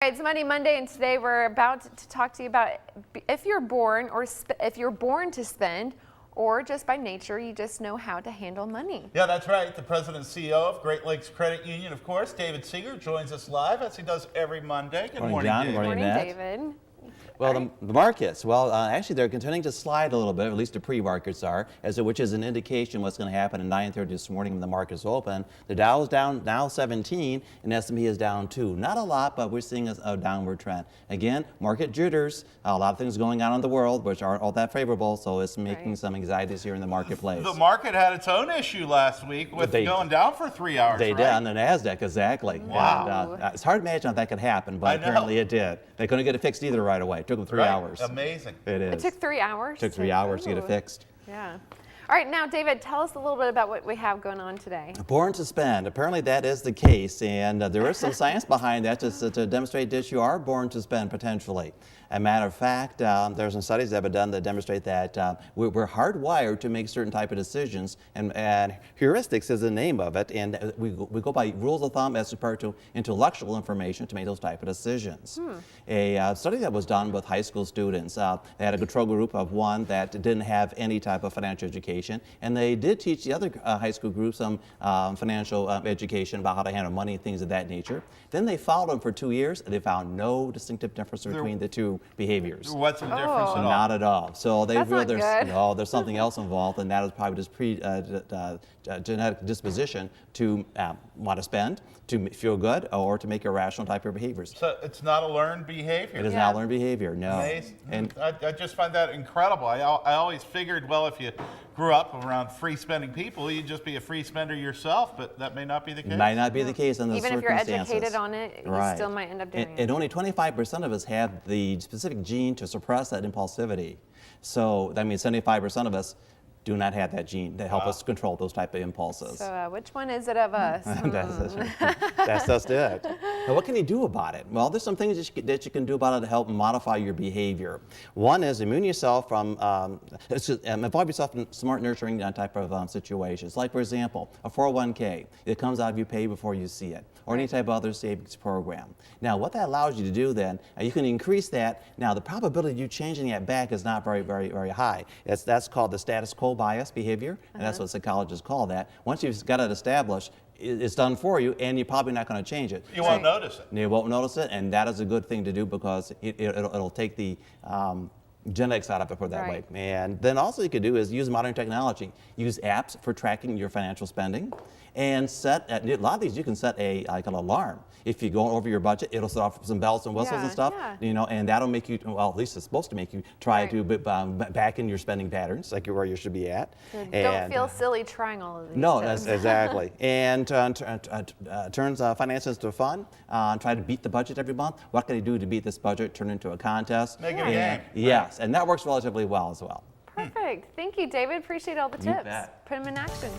It's Monday, and today we're about to talk to you about if you're born to spend, or just by nature you just know how to handle money. Yeah, that's right. The president and CEO of Great Lakes Credit Union, of course, David Seeger, joins us live as he does every Monday. Good morning, John. David. Morning, Morning, Matt. David. Well, the markets, actually they're continuing to slide a little bit, at least the pre-markets are, which is an indication what's going to happen at 9:30 this morning when the markets open. The Dow is down now 17, and S&P is down 2. Not a lot, but we're seeing a downward trend. Again, market jitters, a lot of things going on in the world which aren't all that favorable, so it's making some anxieties here in the marketplace. The market had its own issue last week with going down for 3 hours, They right? did on the NASDAQ, exactly. Wow. And, it's hard to imagine how that could happen, but apparently it did. They couldn't get it fixed either right away. It took them 3 hours. Amazing. It is. It took 3 hours? It took 3 hours to get it fixed. Yeah. All right, now, David, tell us a little bit about what we have going on today. Born to spend. Apparently that is the case, and there is some science behind that to demonstrate that you are born to spend potentially. As a matter of fact, there's some studies that have been done that demonstrate that we're hardwired to make certain type of decisions, and heuristics is the name of it, and we go by rules of thumb as compared to intellectual information to make those type of decisions. A study that was done with high school students, they had a control group of one that didn't have any type of financial education, and they did teach the other high school group some financial education about how to handle money and things of that nature. Then they followed them for 2 years, and they found no distinctive difference between the two behaviors. What's the difference at all? Not at all. So they That's feel not good. no, there's something else involved, and that is probably just genetic disposition to want to spend, to feel good, or to make irrational type of behaviors. So it's not a learned behavior. It is not learned behavior, no. Amazing. And I just find that incredible. I always figured, well, if you grew up around free spending people, you'd just be a free spender yourself, but that may not be the case. might not be the case in the Even if you're circumstances. educated on it, you still might end up doing it. And only 25% of us have the specific gene to suppress that impulsivity. So that means 75% of us do not have that gene to help us control those type of impulses. So which one is it of us? That's just it. Now, what can you do about it? Well, there's some things that you can do about it to help modify your behavior. One is immune yourself from, involve yourself in smart nurturing type of situations. Like, for example, a 401k. It comes out of your pay before you see it, or any type of other savings program. Now, what that allows you to do then, you can increase that. Now, the probability of you changing that back is not very, very, very high. That's called the status quo bias behavior, and that's what psychologists call that. Once you've got it established, it's done for you, and you're probably not going to change it. You won't notice it. You won't notice it, and that is a good thing to do because it'll take the genetics out of it, put it that way. And then also you could do is use modern technology. Use apps for tracking your financial spending, and set a lot of these you can set like an alarm. If you go over your budget, it'll set off some bells and whistles and stuff. You know, and that'll make you, well, at least it's supposed to make you try to back in your spending patterns, like where you should be at. Don't feel silly trying all of these. No, that's exactly. And turns finances to fun. Try to beat the budget every month. What can you do to beat this budget? Turn it into a contest. Make it a game. Yes, and that works relatively well as well. Perfect. Thank you, David. Appreciate all the tips. bet. Put them in action.